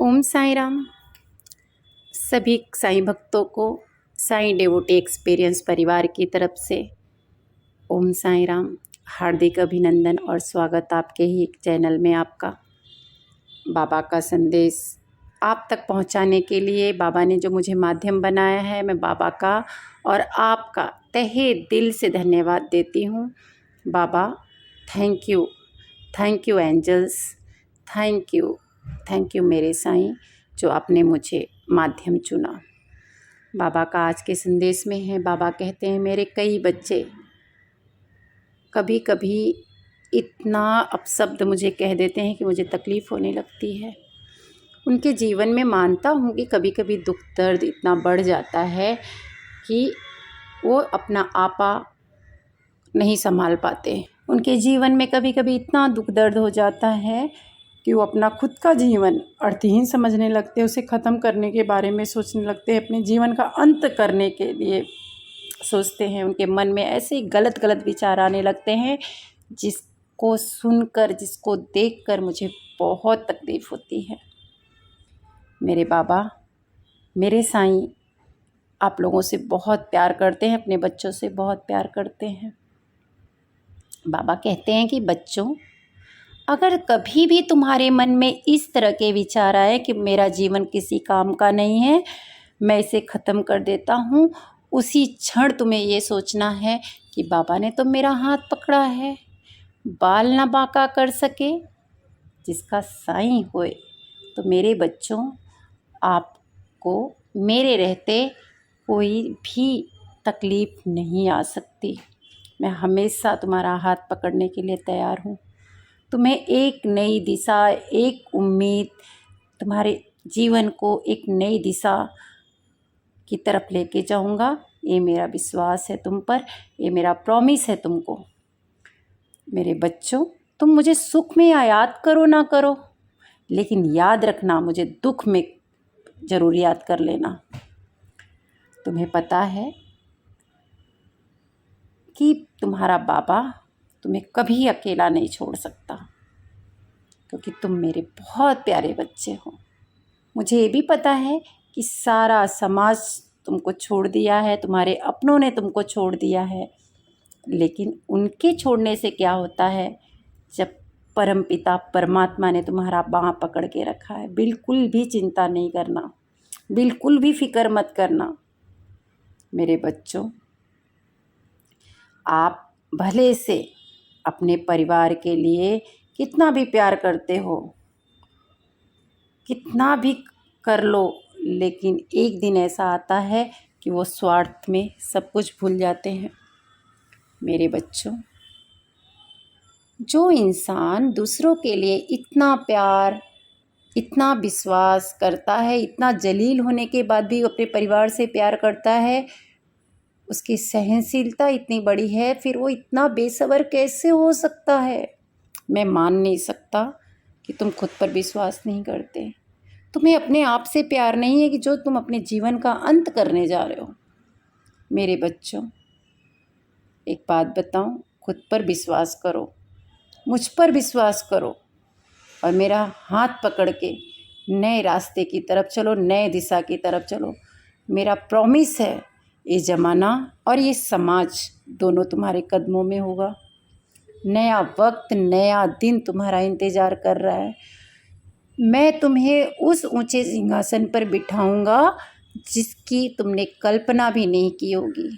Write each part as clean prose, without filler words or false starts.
ओम साईं राम। सभी साईं भक्तों को साईं डेवोटी एक्सपीरियंस परिवार की तरफ से ओम साईं राम, हार्दिक अभिनंदन और स्वागत आपके ही चैनल में। आपका बाबा का संदेश आप तक पहुंचाने के लिए बाबा ने जो मुझे माध्यम बनाया है, मैं बाबा का और आपका तहे दिल से धन्यवाद देती हूं। बाबा thank you angels, thank you मेरे साईं, जो आपने मुझे माध्यम चुना। बाबा का आज के संदेश में है, बाबा कहते हैं मेरे कई बच्चे कभी कभी इतना अपशब्द मुझे कह देते हैं कि मुझे तकलीफ़ होने लगती है। उनके जीवन में मानता हूँ कि कभी कभी दुख दर्द इतना बढ़ जाता है कि वो अपना आपा नहीं संभाल पाते। उनके जीवन में कभी कभी इतना दुख दर्द हो जाता है कि वो अपना खुद का जीवन अर्थहीन समझने लगते हैं, उसे ख़त्म करने के बारे में सोचने लगते हैं, अपने जीवन का अंत करने के लिए सोचते हैं। उनके मन में ऐसे गलत विचार आने लगते हैं जिसको सुनकर, जिसको देखकर मुझे बहुत तकलीफ़ होती है। मेरे बाबा, मेरे साईं आप लोगों से बहुत प्यार करते हैं, अपने बच्चों से बहुत प्यार करते हैं। बाबा कहते हैं कि बच्चों, अगर कभी भी तुम्हारे मन में इस तरह के विचार आए कि मेरा जीवन किसी काम का नहीं है, मैं इसे ख़त्म कर देता हूँ, उसी क्षण तुम्हें ये सोचना है कि बाबा ने तो मेरा हाथ पकड़ा है, बाल ना बांका कर सके जिसका साईं होए। तो मेरे बच्चों, आपको मेरे रहते कोई भी तकलीफ़ नहीं आ सकती। मैं हमेशा तुम्हारा हाथ पकड़ने के लिए तैयार हूँ। तुम्हें एक नई दिशा, एक उम्मीद, तुम्हारे जीवन को एक नई दिशा की तरफ लेके जाऊंगा। ये मेरा विश्वास है तुम पर, ये मेरा प्रॉमिस है तुमको। मेरे बच्चों, तुम मुझे सुख में याद करो ना करो, लेकिन याद रखना मुझे दुख में ज़रूर याद कर लेना। तुम्हें पता है कि तुम्हारा बाबा तुम्हें कभी अकेला नहीं छोड़ सकता, क्योंकि तुम मेरे बहुत प्यारे बच्चे हो। मुझे ये भी पता है कि सारा समाज तुमको छोड़ दिया है, तुम्हारे अपनों ने तुमको छोड़ दिया है, लेकिन उनके छोड़ने से क्या होता है जब परमपिता परमात्मा ने तुम्हारा बाँह पकड़ के रखा है। बिल्कुल भी चिंता नहीं करना, बिल्कुल भी फिक्र मत करना। मेरे बच्चों, आप भले से अपने परिवार के लिए कितना भी प्यार करते हो, कितना भी कर लो, लेकिन एक दिन ऐसा आता है कि वो स्वार्थ में सब कुछ भूल जाते हैं। मेरे बच्चों, जो इंसान दूसरों के लिए इतना प्यार, इतना विश्वास करता है, इतना जलील होने के बाद भी अपने परिवार से प्यार करता है, उसकी सहनशीलता इतनी बड़ी है, फिर वो इतना बेसब्र कैसे हो सकता है? मैं मान नहीं सकता कि तुम खुद पर विश्वास नहीं करते। तुम्हें अपने आप से प्यार नहीं है कि जो तुम अपने जीवन का अंत करने जा रहे हो। मेरे बच्चों, एक बात बताऊं, खुद पर विश्वास करो, मुझ पर विश्वास करो और मेरा हाथ पकड़ के नए रास्ते की तरफ चलो, नए दिशा की तरफ चलो। मेरा प्रॉमिस है, ये ज़माना और ये समाज दोनों तुम्हारे कदमों में होगा। नया वक्त, नया दिन तुम्हारा इंतज़ार कर रहा है। मैं तुम्हें उस ऊंचे सिंहासन पर बिठाऊंगा जिसकी तुमने कल्पना भी नहीं की होगी।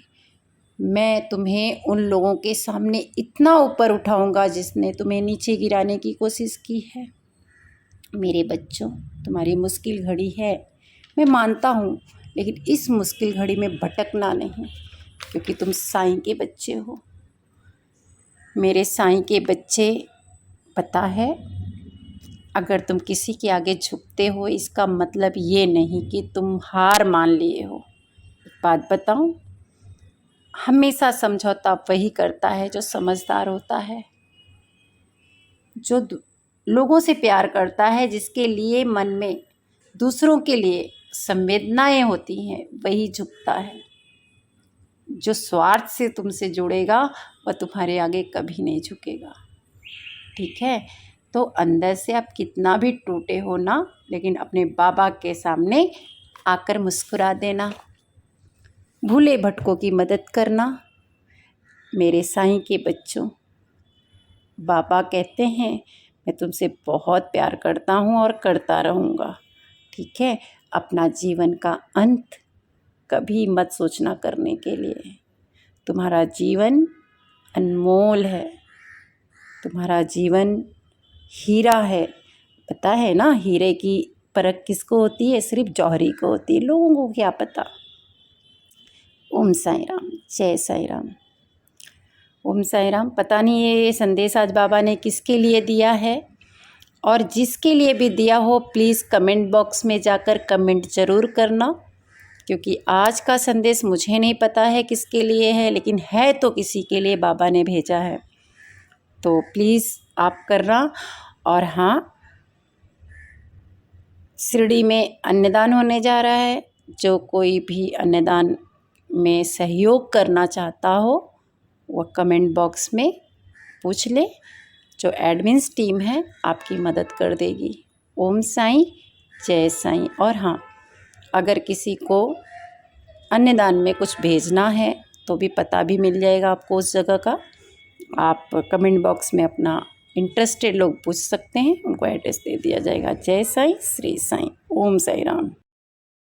मैं तुम्हें उन लोगों के सामने इतना ऊपर उठाऊंगा जिसने तुम्हें नीचे गिराने की कोशिश की है। मेरे बच्चों, तुम्हारी मुश्किल घड़ी है, मैं मानता हूँ, लेकिन इस मुश्किल घड़ी में भटकना नहीं, क्योंकि तुम साईं के बच्चे हो। मेरे साईं के बच्चे, पता है, अगर तुम किसी के आगे झुकते हो, इसका मतलब ये नहीं कि तुम हार मान लिए हो। एक बात बताऊं, हमेशा समझौता वही करता है जो समझदार होता है, जो लोगों से प्यार करता है, जिसके लिए मन में दूसरों के लिए संवेदनाएं होती हैं, वही झुकता है। जो स्वार्थ से तुमसे जुड़ेगा वह तुम्हारे आगे कभी नहीं झुकेगा। ठीक है? तो अंदर से आप कितना भी टूटे हो ना, लेकिन अपने बाबा के सामने आकर मुस्कुरा देना, भूले भटकों की मदद करना। मेरे साईं के बच्चों, बाबा कहते हैं मैं तुमसे बहुत प्यार करता हूँ और करता रहूँगा, ठीक है। अपना जीवन का अंत कभी मत सोचना करने के लिए। तुम्हारा जीवन अनमोल है, तुम्हारा जीवन हीरा है। पता है ना, हीरे की परख किसको होती है? सिर्फ जौहरी को होती है, लोगों को क्या पता। ओम साईं राम, जय साईं राम। ओम साईं राम। पता नहीं ये संदेश आज बाबा ने किसके लिए दिया है, और जिसके लिए भी दिया हो प्लीज़ कमेंट बॉक्स में जाकर कमेंट ज़रूर करना, क्योंकि आज का संदेश मुझे नहीं पता है किसके लिए है, लेकिन है तो किसी के लिए बाबा ने भेजा है। तो प्लीज़ आप करना। और हाँ, शिरडी में अन्नदान होने जा रहा है। जो कोई भी अन्नदान में सहयोग करना चाहता हो वह कमेंट बॉक्स में पूछ ले, जो एडमिन्स टीम है आपकी मदद कर देगी। ओम साईं, जय साईं। और हाँ, अगर किसी को अन्नदान में कुछ भेजना है तो भी पता भी मिल जाएगा आपको उस जगह का। आप कमेंट बॉक्स में अपना इंटरेस्टेड लोग पूछ सकते हैं, उनको एड्रेस दे दिया जाएगा। जय साईं, श्री साईं, ओम साईं राम।